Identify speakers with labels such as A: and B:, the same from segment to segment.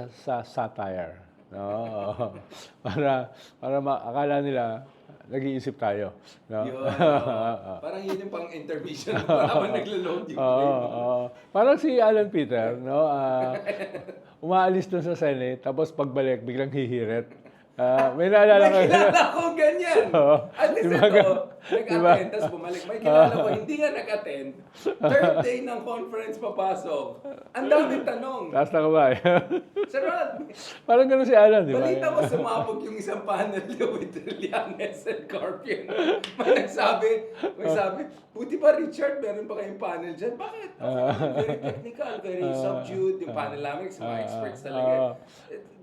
A: sa satire, no? Akala nila nag-iisip tayo, no?
B: Yun, oo. Parang yun yung pang intermission mo habang naglo-load yung
A: Oo,
B: plane.
A: oo. Parang si Alan Peter, no? Umaalis dun sa Senate, tapos pagbalik, biglang hihirit. May naalala
B: May
A: ko.
B: kilala ko ganyan.
A: Oo.
B: At least
A: Di ba
B: ito,
A: Di ba?
B: nag-attend, tapos bumalik. May kilala ko, hindi nga nag-attend. Third day ng conference papasok. Ang daming tanong.
A: Taas na kamay.
B: Sir Rod,
A: Parang ganun si Alan, di ba?
B: balita ko sumabog yung isang panel with Trillanes and Carpio. May sabi, buti pa Richard, meron pa kayong panel dyan. Bakit? Very technical, very subdued. Yung panel namin, mga experts talaga.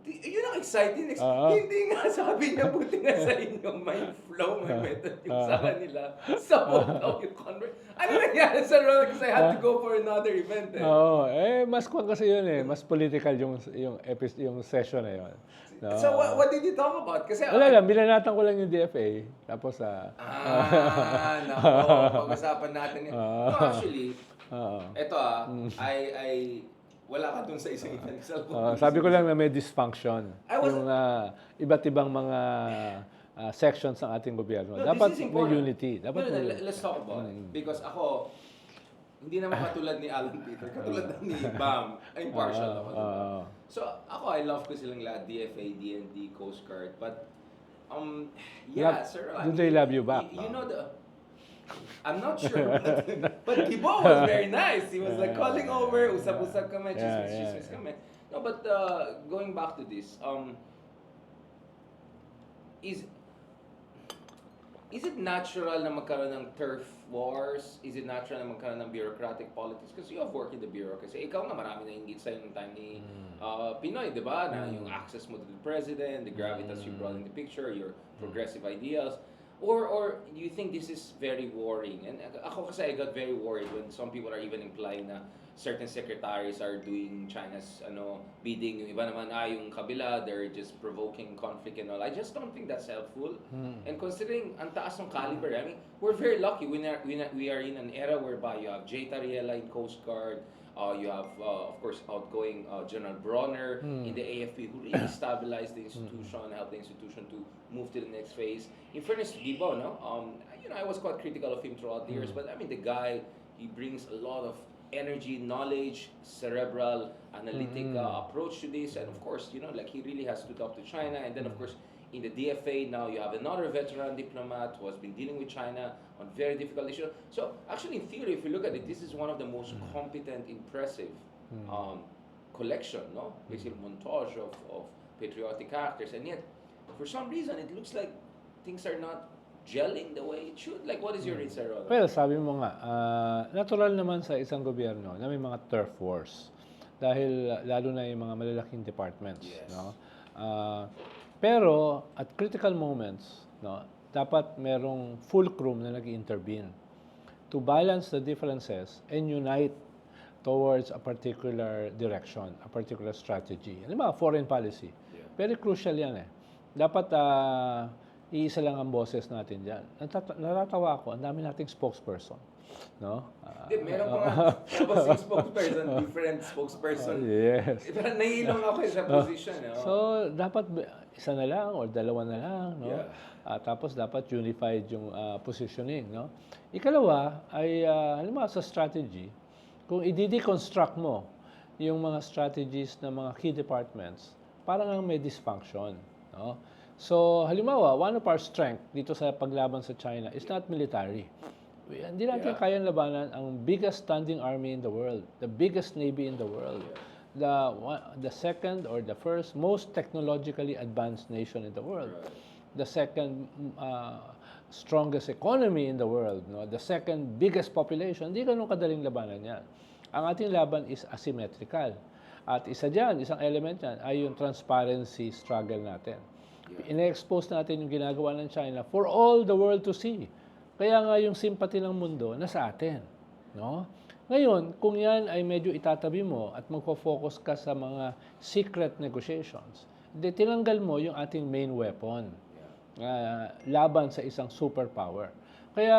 B: Yun ang exciting. Hindi nga sabi niya, buti nga sa inyo, may flow, may method yung sa kanila. Sabog daw yung conference. Ano nangyari sa Rod? Kasi I had to go for another event eh.
A: Oo, mas kwan kasi yun eh, mas political yung session na yun. No?
B: So what did you talk about? Kasi
A: Wala lang, binanatan ko lang yung DFA, tapos
B: nako, pag-usapan natin yan. No, actually,
A: Oo.
B: eto wala ka dun sa isang event.
A: Sabi ko lang na may dysfunction.
B: I was-
A: Yung iba't ibang mga sections ng ating gobyerno.
B: No,
A: Dapat
B: this is
A: may
B: important.
A: unity. Dapat
B: No,
A: may
B: let's talk about it. Because ako, hindi naman katulad ni Alan Peter, katulad ni Bam, impartial ako. Diba? So, ako, I love ko silang lahat, DFA, DND, Coast Guard, but, yeah, sir.
A: Do they love you back?
B: You know I'm not sure, but Gibo was very nice. He was like calling over, usap-usap kami, chismis kami. No, but going back to this, is it natural na magkaroon ng turf wars? Is it natural na magkaroon ng bureaucratic politics? Because you have worked in the bureaucracy. Ikaw nga marami na ingit sa'yo nung time ni Pinoy, di ba? Na yung access mo to the president, the gravitas you brought in the picture, your progressive ideals. Or do you think this is very worrying? And ako kasi I got very worried when some people are even implying na certain secretaries are doing China's bidding. Yung iba naman, yung kabila, they're just provoking conflict and all. I just don't think that's helpful. And considering ang taas ng caliber, I mean, we're very lucky. We are in an era whereby you have Jay Tariela in Coast Guard, you have, of course, outgoing General Bronner in the AFP who really stabilized the institution, helped the institution to move to the next phase. In fairness to Gibo, I was quite critical of him throughout the years, but I mean, the guy, he brings a lot of energy, knowledge, cerebral, analytic approach to this, and of course, like he really has stood up to China, and then of course, in the DFA now you have another veteran diplomat who has been dealing with China on very difficult issues. So actually, in theory, if you look at it, this is one of the most competent, impressive collection, basically montage of patriotic characters, and yet for some reason it looks like things are not gelling the way it should. Like, what is your insight on that?
A: Well, sabi mo nga, natural naman sa isang gobyerno na may mga turf wars. Dahil lalo na yung mga malalaking departments.
B: Yes.
A: No? Pero at critical moments, dapat merong fulcrum na nag-intervene to balance the differences and unite towards a particular direction, a particular strategy. Alam mo, foreign policy.
B: Yeah.
A: Very crucial yan eh. Dapat iisa lang ang boses natin dyan. Natatawa ako, ang dami nating spokesperson. No?
B: Meron pa nga tapos spokesperson, different spokesperson.
A: Yes.
B: Parang nahihilong ako sa position.
A: So, dapat isa na lang or dalawa na lang. No?
B: Yeah.
A: Tapos dapat unified yung positioning. No? Ikalawa ay, halimbawa sa strategy, kung i-deconstruct mo yung mga strategies ng mga key departments, parang ang may dysfunction. No? So, halimbawa, one of our strength dito sa paglaban sa China is not military. Hindi natin kayang labanan ang biggest standing army in the world, the biggest navy in the world, the second or the first most technologically advanced nation in the world, the second strongest economy in the world, the second biggest population. Hindi ganun kadaling labanan yan. Ang ating laban is asymmetrical. At isa dyan, isang element yan, ay yung transparency struggle natin. Ine-expose natin yung ginagawa ng China for all the world to see. Kaya nga yung sympathy ng mundo nasa atin. No? Ngayon, kung yan ay medyo itatabi mo at magpo-focus ka sa mga secret negotiations, tinanggal mo yung ating main weapon laban sa isang superpower. Kaya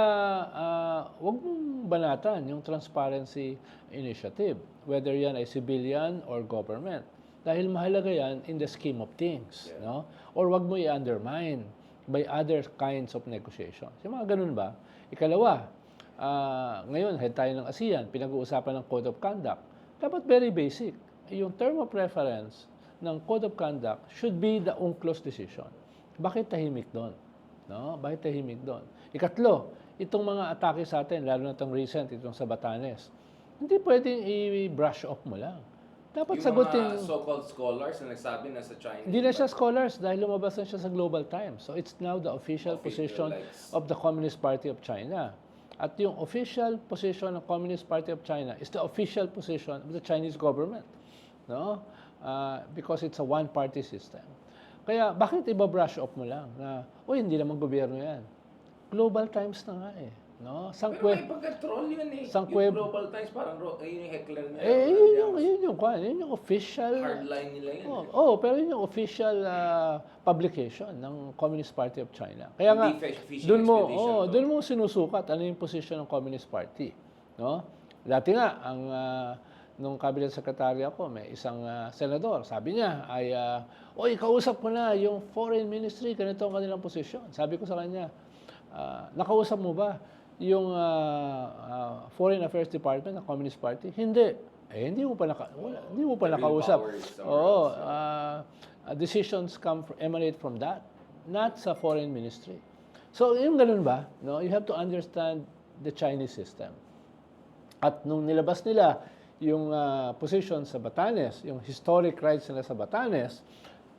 A: wag mong banatan yung transparency initiative, whether yan ay civilian or government. Dahil mahalaga yan in the scheme of things.
B: Yeah.
A: No? Or wag mo i-undermine by other kinds of negotiations. Yung mga ganun ba? Ikalawa, ngayon, head tayo ng ASEAN, pinag-uusapan ng Code of Conduct. Dapat very basic. Yung term of reference ng Code of Conduct should be the UNCLOS decision. Bakit tahimik doon? No? Bakit tahimik doon? Ikatlo, itong mga atake sa atin, lalo na itong recent, itong sa Batanes, hindi pwedeng i-brush off mo lang. Dapat
B: Yung
A: sagutin.
B: mga so-called scholars na nagsabi na sa China.
A: Hindi na siya scholars dahil lumabas na siya sa Global Times. So it's now the official position of the Communist Party of China. At yung official position ng Communist Party of China is the official position of the Chinese government. No? Because it's a one-party system. Kaya bakit iba-brush off mo lang na, hindi naman gobyerno yan. Global Times na nga eh. No?
B: Pero may pagka-troll yun eh.
A: Sangkwe-
B: Yung Global Times, parang yun yung heckler nila.
A: Yun yung official.
B: Hardline nila yun.
A: Pero yun yung official publication ng Communist Party of China. Kaya nga,
B: Hindi fishing expedition to.
A: doon mo sinusukat ano yung position ng Communist Party. No? Dati nga, nung cabinet secretary ako, may isang senador, sabi niya, kausap ko na yung foreign ministry, ganito ang kanilang posisyon. Sabi ko sa kanya, nakausap mo ba yung Foreign Affairs Department ng Communist Party? Hindi. Hindi mo pa nakausap. Oo, decisions emanate from that, not sa foreign ministry. So, yung ganun ba? No, you have to understand the Chinese system. At nung nilabas nila yung position sa Batanes, yung historic rights nila sa Batanes,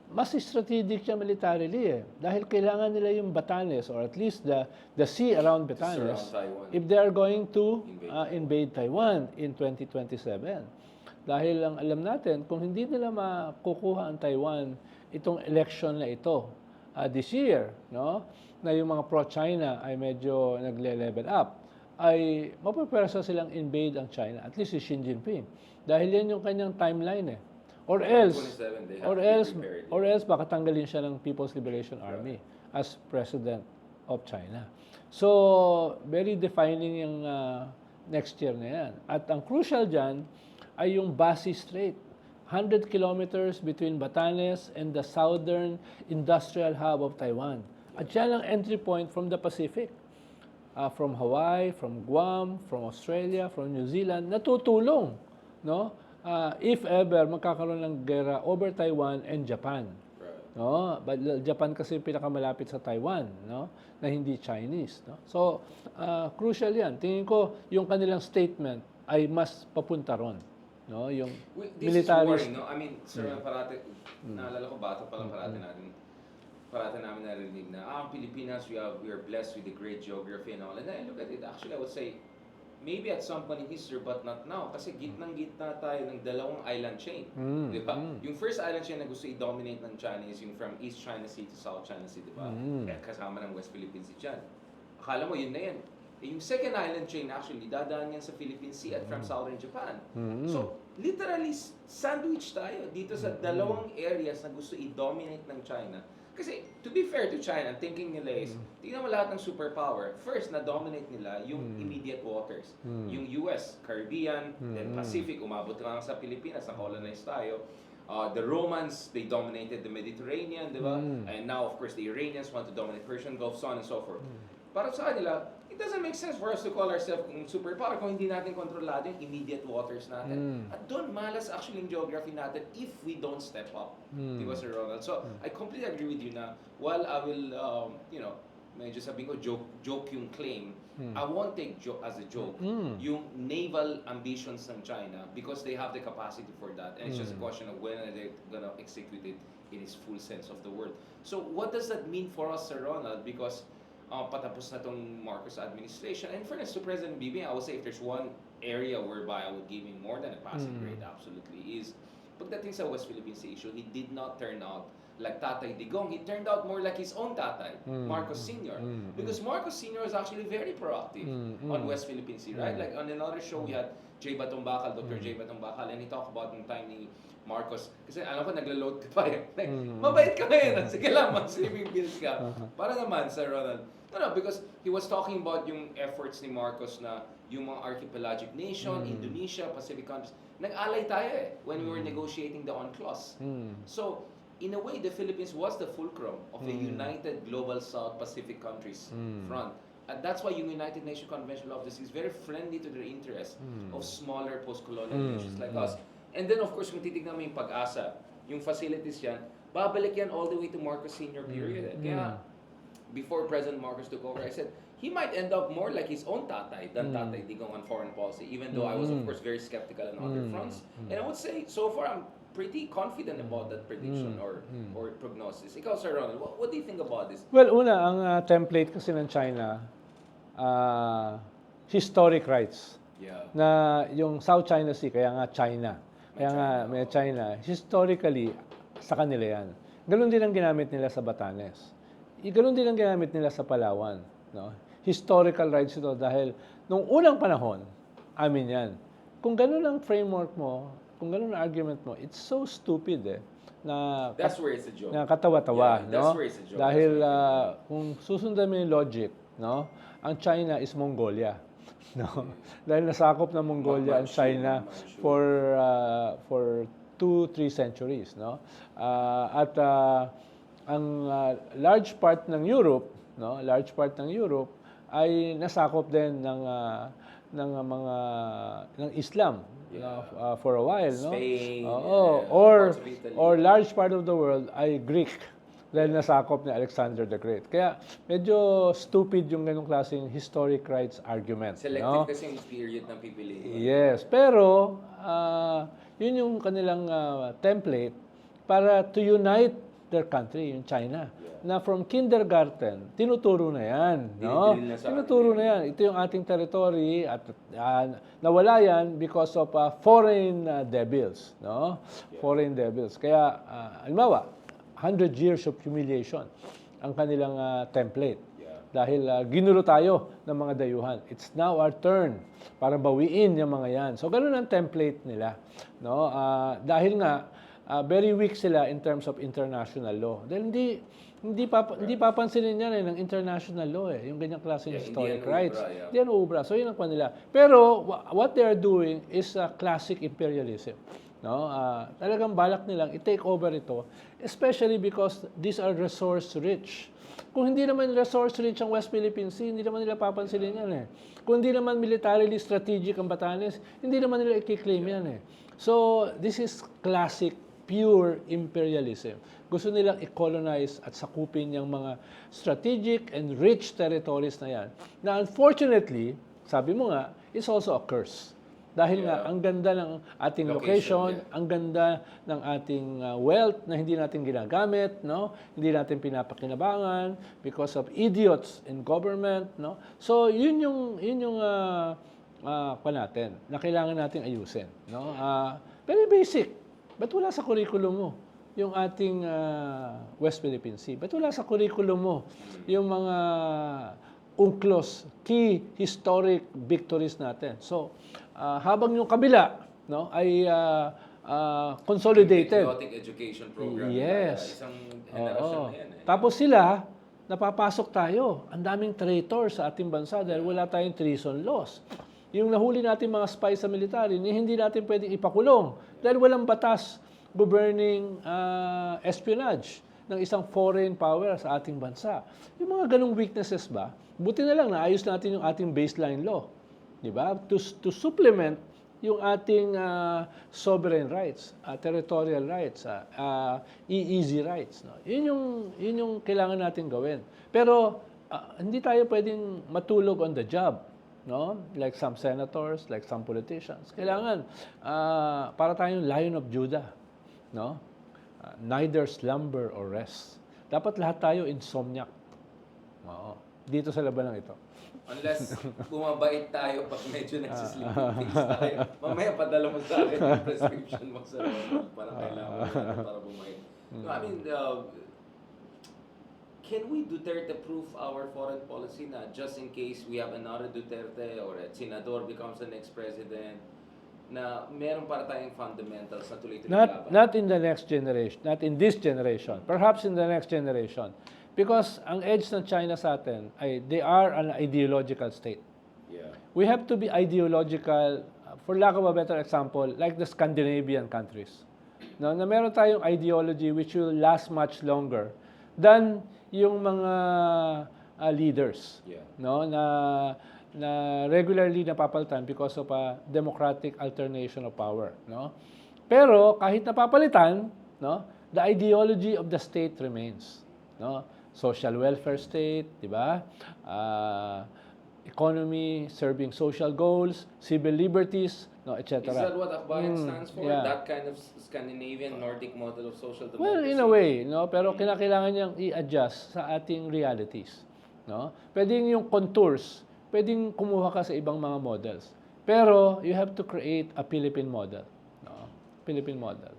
A: mas strategic siya militarily eh. Dahil kailangan nila yung Batanes or at least the sea around Batanes if they are going to invade Taiwan in 2027. Dahil ang alam natin, kung hindi nila makukuha ang Taiwan itong election na ito this year, no, na yung mga pro-China ay medyo nagle-level up, ay mapapersa silang invade ang China, at least si Xi Jinping. Dahil yan yung kanyang timeline eh. Or else baka tanggalin siya ng People's Liberation Army as President of China. So, very defining yung next year na yan. At ang crucial dyan ay yung Basi Strait. 100 kilometers between Batanes and the southern industrial hub of Taiwan. At yan ang entry point from the Pacific. From Hawaii, from Guam, from Australia, from New Zealand, natutulong, no? If ever magkakaroon ng gera over Taiwan and Japan. No? But Japan kasi pinakamalapit sa Taiwan, no? Na hindi Chinese, no? So, crucial 'yan. Tingin ko yung kanilang statement ay mas papunta ron, no? Yung military.
B: This is worrying, no? I mean, sir, parati naalala ko bata pa lang parati namin narinig na ang Pilipinas, we are blessed with the great geography and all. And I look at it, actually I would say maybe at some point in history, but not now. Kasi gitnang-gitna tayo ng dalawang island chain. Di ba? Yung first island chain na gusto i-dominate ng China is yung from East China Sea to South China Sea, di ba? Kasama ng West Philippine Sea dyan. Akala mo, yun na yan. Yung second island chain, actually, dadaan yan sa Philippine Sea at from southern Japan. So, literally, sandwich tayo dito sa dalawang areas na gusto i-dominate ng China. Kasi, to be fair to China, thinking nila is, tingnan mo lahat ng superpower. First, na-dominate nila yung immediate waters. Yung US, Caribbean, then Pacific, umabot lang sa Pilipinas, na-colonize tayo. The Romans, they dominated the Mediterranean, di ba? And now, of course, the Iranians want to dominate Persian Gulf, so on and so forth. Para sa kanila, it doesn't make sense for us to call ourselves superpower kung hindi natin kontrolado yung immediate waters natin. At doon, malas actually yung geography natin if we don't step up. Di ba, Sir Ronald? So, I completely agree with you na while I will, medyo sabi ko, joke yung claim, I won't take as a joke yung naval ambitions ng China because they have the capacity for that. And it's just a question of when are they gonna execute it in its full sense of the word. So, what does that mean for us, Sir Ronald? Because patapos na tong Marcos administration. And fairness to President BBM, I would say if there's one area whereby I would give him more than a passing grade, absolutely, is pagdating sa West Philippine Sea issue, he did not turn out like Tatay Digong. He turned out more like his own tatay, Marcos Sr. Because Marcos Sr. was actually very proactive on West Philippine Sea, right? Like on another show, we had Jay Batong Bakal, Dr. Jay Batong Bakal, and he talked about yung time ni Marcos. Kasi alam ko, nagla-load ka pa eh. Like, mabait ka ngayon. Sige lang, mag-saving bills ka. Para naman, Sir Ronald. No, because he was talking about yung efforts ni Marcos na yung mga archipelagic nation, Indonesia, Pacific countries, nag-alay tayo when we were negotiating the UNCLOS. So, in a way, the Philippines was the fulcrum of a united global South Pacific countries front. And that's why yung United Nations Convention of this is very friendly to the interests of smaller post-colonial nations like us. And then, of course, kung titignan mo yung pag-asa, yung facilities yan, babalik yan all the way to Marcos Sr. period. Kaya, before President Marcos took over, I said, he might end up more like his own tatay than Tatay Digong on foreign policy, even though I was, of course, very skeptical on other fronts. And I would say, so far, I'm pretty confident about that prediction or prognosis. Ikaw, Sir Ronald, what do you think about this?
A: Well, una, ang template kasi ng China, historic rights.
B: Yeah.
A: Na yung South China Sea, kaya nga China. Kaya nga may China. Historically, sa kanila yan. Ganun din ang ginamit nila sa Batanes. Ganun din ang ginamit nila sa Palawan. No? Historical rights ito dahil nung unang panahon, amin yan. Kung ganun ang framework mo, kung ganun ang argument mo, it's so stupid na
B: That's where it's a joke.
A: na katawa-tawa,
B: Yeah,
A: no?
B: that's where it's a joke.
A: Dahil kung susundan mo yung logic, no? Ang China is Mongolia, no? Dahil nasakop ng Mongolia ang China for 2-3 centuries, no? At ang large part ng Europe, no? Large part ng Europe ay nasakop din ng Islam. For a while,
B: Spain,
A: no?
B: parts of Italy.
A: Or large part of the world ay Greek dahil nasakop ni Alexander the Great. Kaya medyo stupid yung ganung klaseng historic rights argument.
B: Selective
A: no?
B: kasi yung period ng pipiliin.
A: Yes, pero yun yung kanilang template para to unite their country, yung China. Na from kindergarten, tinuturo na yan. No?
B: Dinidrill na sa
A: Tinuturo na yan. Ito yung ating territory at nawala yan because of foreign devils. No? Foreign devils. Kaya, halimbawa, 100 years of humiliation ang kanilang template. Dahil ginulo tayo ng mga dayuhan. It's now our turn para bawiin yung mga yan. So, ganun ang template nila. No? Dahil nga, very weak sila in terms of international law. Dahil hindi papansinin yan ng international law yung ganyang klaseng historic rights. Hindi yan uubra. So, yun ang kanila. Pero, what they are doing is classic imperialism. No? Talagang balak nilang i-take over ito, especially because these are resource-rich. Kung hindi naman resource-rich ang West Philippine Sea, hindi naman nila papansinin yan Kung hindi naman militarily strategic ang Batanes, hindi naman nila i-claim yan So, this is classic pure imperialism. Gusto nilang i-colonize at sakupin yung mga strategic and rich territories na yan. Na unfortunately, sabi mo nga, it's also a curse. Dahil nga, ang ganda ng ating location, ang ganda ng ating wealth na hindi natin ginagamit, no? Hindi natin pinapakinabangan because of idiots in government, no? So, yun yung natin, na kailangan nating ayusin, no? Very basic. Ba't wala sa curriculum mo yung ating West Philippine Sea? Ba't wala sa curriculum mo yung mga UNCLOS, key historic victories natin? So, habang yung kabila no, ay consolidated.
B: Patriotic education program.
A: Yes.
B: Isang henerasyon na yan
A: Tapos sila, napapasok tayo. Ang daming traitor sa ating bansa dahil wala tayong treason laws. Yung nahuli natin mga spy sa military, hindi natin pwedeng ipakulong dahil walang batas governing espionage ng isang foreign power sa ating bansa. Yung mga ganong weaknesses ba, buti na lang naayos natin yung ating baseline law. Di ba? To supplement yung ating sovereign rights, territorial rights, EEZ rights. No? Yun yung kailangan natin gawin. Pero hindi tayo pwedeng matulog on the job. No? Like some senators, like some politicians. Kailangan, para tayong Lion of Judah. No? Neither slumber or rest. Dapat lahat tayo insomniac. Oo. Dito sa laban ito.
B: Unless bumabait tayo pag medyo nagsisleeping pills tayo. Mamaya padala mo sa akin yung prescription mo sa parang kailangan mo natin para bumait. No, I mean, can we Duterte-proof our foreign policy na just in case we have another Duterte or a senador becomes the next president, na meron para tayong fundamentals na tuloy-tuloy laban?
A: Not in the next generation, not in this generation, perhaps in the next generation. Because ang edge ng China sa atin ay they are an ideological state.
B: Yeah.
A: We have to be ideological, for lack of a better example, like the Scandinavian countries. No, na meron tayong ideology which will last much longer than yung mga leaders.
B: Yeah.
A: No, na regularly napapalitan because of a democratic alternation of power, no? Pero kahit napapalitan, no, the ideology of the state remains, no? Social welfare state, 'di ba? Economy serving social goals, civil liberties, no, etc.
B: Is that what Akbayan stands for?
A: yeah.
B: That kind of Scandinavian Nordic model of social democracy?
A: Well, in a way, no, pero kinakailangan niyang i-adjust sa ating realities, no? Pwedeng yung contours, pwedeng kumuha ka sa ibang mga models. Pero you have to create a Philippine model, no? Philippine model.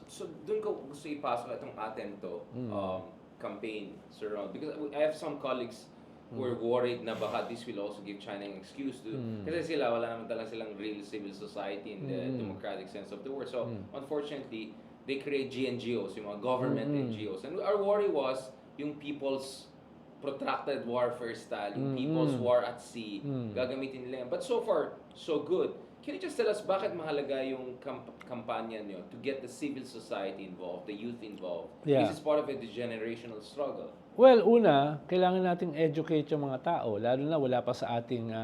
B: So dun ko gusto ipasok itong atin to campaign, Sir Ron, because I have some colleagues who are worried na baka this will also give China an excuse to, kasi sila, wala naman talaga silang real civil society in the democratic sense of the word. So, unfortunately, they create GNGOs, yung mga government NGOs. And our worry was yung people's protracted warfare style, yung people's war at sea, gagamitin nila yan. But so far, so good. Can you just tell us bakit mahalaga yung kampanya nyo to get the civil society involved, the youth involved?
A: Yeah.
B: This is part of a generational struggle.
A: Well, una, kailangan nating educate yung mga tao, lalo na wala pa sa ating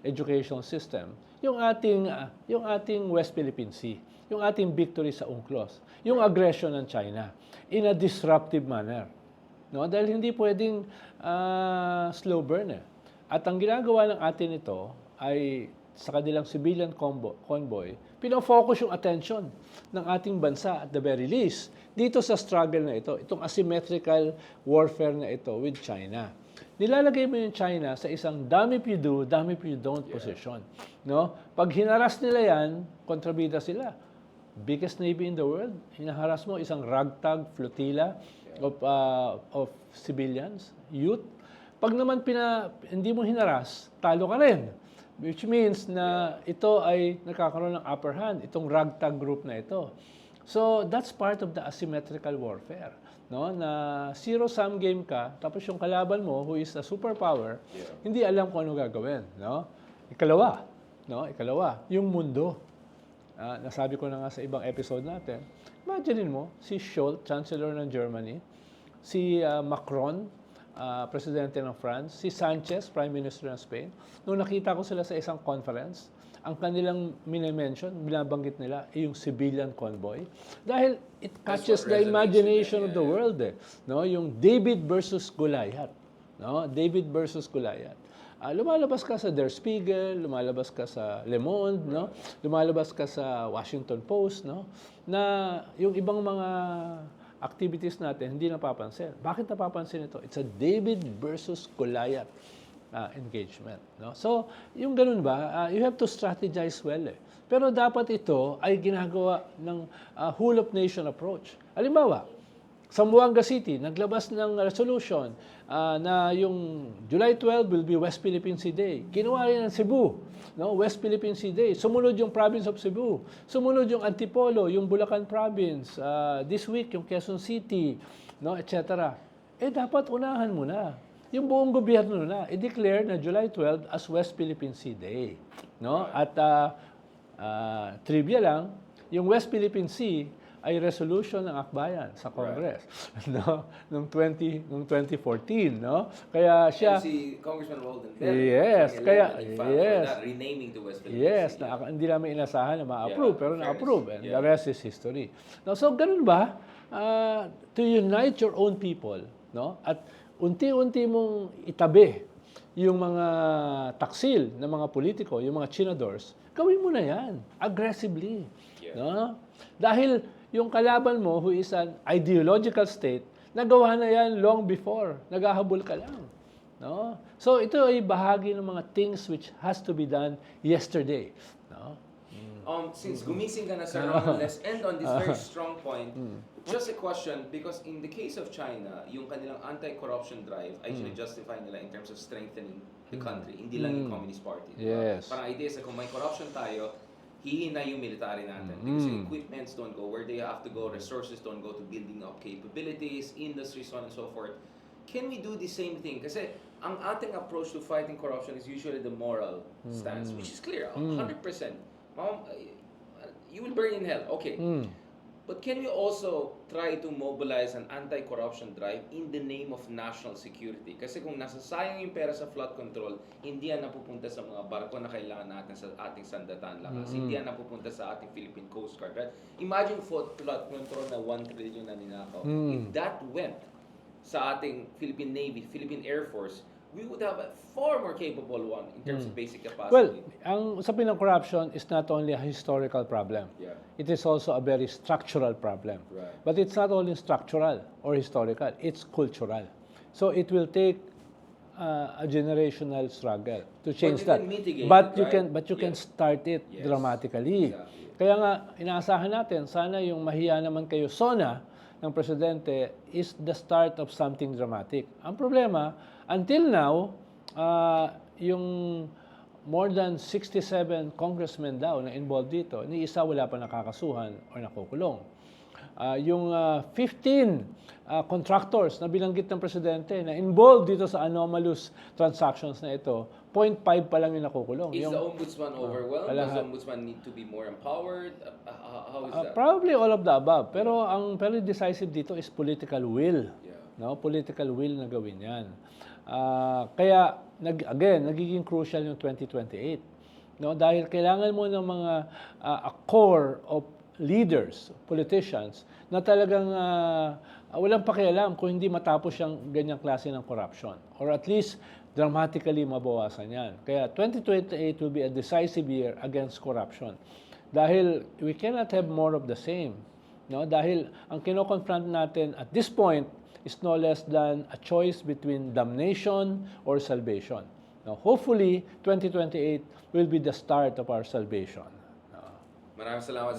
A: education system. Yung ating West Philippine Sea, yung ating victory sa UNCLOS, yung aggression ng China in a disruptive manner. No? Dahil hindi pwedeng slow burn. At ang ginagawa ng atin ito ay sa kanilang civilian convoy, pinofocus yung attention ng ating bansa at the very least dito sa struggle na ito, itong asymmetrical warfare na ito with China. Nilalagay mo yung China sa isang damn if you do, damn if you don't position. No? Pag hinaras nila yan, kontrabida sila. Biggest navy in the world, hinaharas mo isang ragtag flotilla of civilians, youth. Pag naman hindi mo hinaras, talo ka rin. Which means na ito ay nakakaroon ng upper hand, itong ragtag group na ito. So, that's part of the asymmetrical warfare. No? Na zero-sum game ka, tapos yung kalaban mo, who is a superpower, hindi alam kung ano gagawin. No? Ikalawa, yung mundo. Nasabi ko na nga sa ibang episode natin, imagine mo, si Scholz, Chancellor ng Germany, si Macron, Presidente ng France, si Sanchez, Prime Minister ng Spain. Nung nakita ko sila sa isang conference, ang kanilang minimension, binabanggit nila, ay yung civilian convoy. Dahil it catches the imagination of the world. No? Yung David versus Goliath. No? David versus Goliath. Lumalabas ka sa Der Spiegel, lumalabas ka sa Le Monde, no? Lumalabas ka sa Washington Post, no? Na yung ibang mga activities natin hindi napapansin. Bakit napapansin ito? It's a David versus Goliath engagement. No? So, yung ganun ba, you have to strategize well. Pero dapat ito ay ginagawa ng whole of nation approach. Halimbawa, Zamboanga City, naglabas ng resolution na yung July 12 will be West Philippine Sea Day. Ginawa rin ng Cebu, no? West Philippine Sea Day. Sumunod yung province of Cebu. Sumunod yung Antipolo, yung Bulacan province. This week, yung Quezon City, no? Etc. Dapat unahan mo na. Yung buong gobyerno na, i-declare na July 12 as West Philippine Sea Day. No? At trivia lang, yung West Philippine Sea ay resolution ng Akbayan sa Congress, no, noong 2014, no? Kaya siya
B: si Congressman Walden renaming to West Philippine Sea.
A: Hindi namin inasahan na ma-approve, pero na-approve, and the rest is history. No, so ganun ba, to unite your own people, no? At unti-unti mong itabi yung mga taksil ng mga politiko, yung mga chinadors, gawin mo na yan aggressively, no? Dahil yung kalaban mo who is an ideological state, nagawa na yan long before. Naghahabol ka lang. No? So ito ay bahagi ng mga things which has to be done yesterday. No?
B: Since gumising ka na, Sir Ron, let's end on this very strong point. Just a question, because in the case of China, yung kanilang anti-corruption drive ay justify nila in terms of strengthening the country, hindi lang yung Communist Party.
A: Yes.
B: Parang idea sa kung may corruption tayo, hihina yung military natin. Because yung equipments don't go where they have to go, resources don't go to building up capabilities, industries, so on and so forth. can we do the same thing? Kasi ang ating approach to fighting corruption is usually the moral stance, which is clear, 100%. You will burn in hell, okay. But can we also try to mobilize an anti-corruption drive in the name of national security? Kasi kung nasasayang yung pera sa flood control, hindi yan napupunta sa mga barko na kailangan natin sa ating sandatahang lakas. Hindi yan napupunta sa ating Philippine Coast Guard. Right? Imagine flood control na 1 trillion na ninakaw. If that went sa ating Philippine Navy, Philippine Air Force, we would have a far more capable one in terms of basic capacity.
A: Well, ang usapin ng corruption is not only a historical problem.
B: Yeah.
A: It is also a very structural problem.
B: Right.
A: But it's not only structural or historical, it's cultural. So it will take a generational struggle to change
B: you
A: that.
B: can mitigate
A: But
B: it,
A: you can
B: right?
A: but you can
B: Yes.
A: start it
B: Yes.
A: dramatically.
B: Exactly.
A: Kaya nga inaasahan natin sana yung mahiya naman kayo SONA ng presidente is the start of something dramatic. Ang problema, until now, yung more than 67 congressmen daw na involved dito, ni isa wala pa nakakasuhan o nakukulong. Yung 15 contractors na binanggit ng presidente na involved dito sa anomalous transactions na ito, 0.5 pa lang yung nakukulong.
B: Is
A: Yung,
B: the ombudsman overwhelmed? Does
A: lahat.
B: the ombudsman need to be more empowered? How is that?
A: probably all of the above. Pero ang very decisive dito is political will.
B: Yeah.
A: No, political will na gawin 'yan. Kaya nagiging crucial yung 2028. No, dahil kailangan mo ng mga a core of leaders, politicians na talagang walang pakialam kung hindi matapos yung ganyang klase ng corruption or at least dramatically mabawasan 'yan. Kaya 2028 will be a decisive year against corruption. Dahil we cannot have more of the same. No, dahil ang kino-confront natin at this point is no less than a choice between damnation or salvation. Now, hopefully, 2028 will be the start of our salvation.
B: Maraming salamat.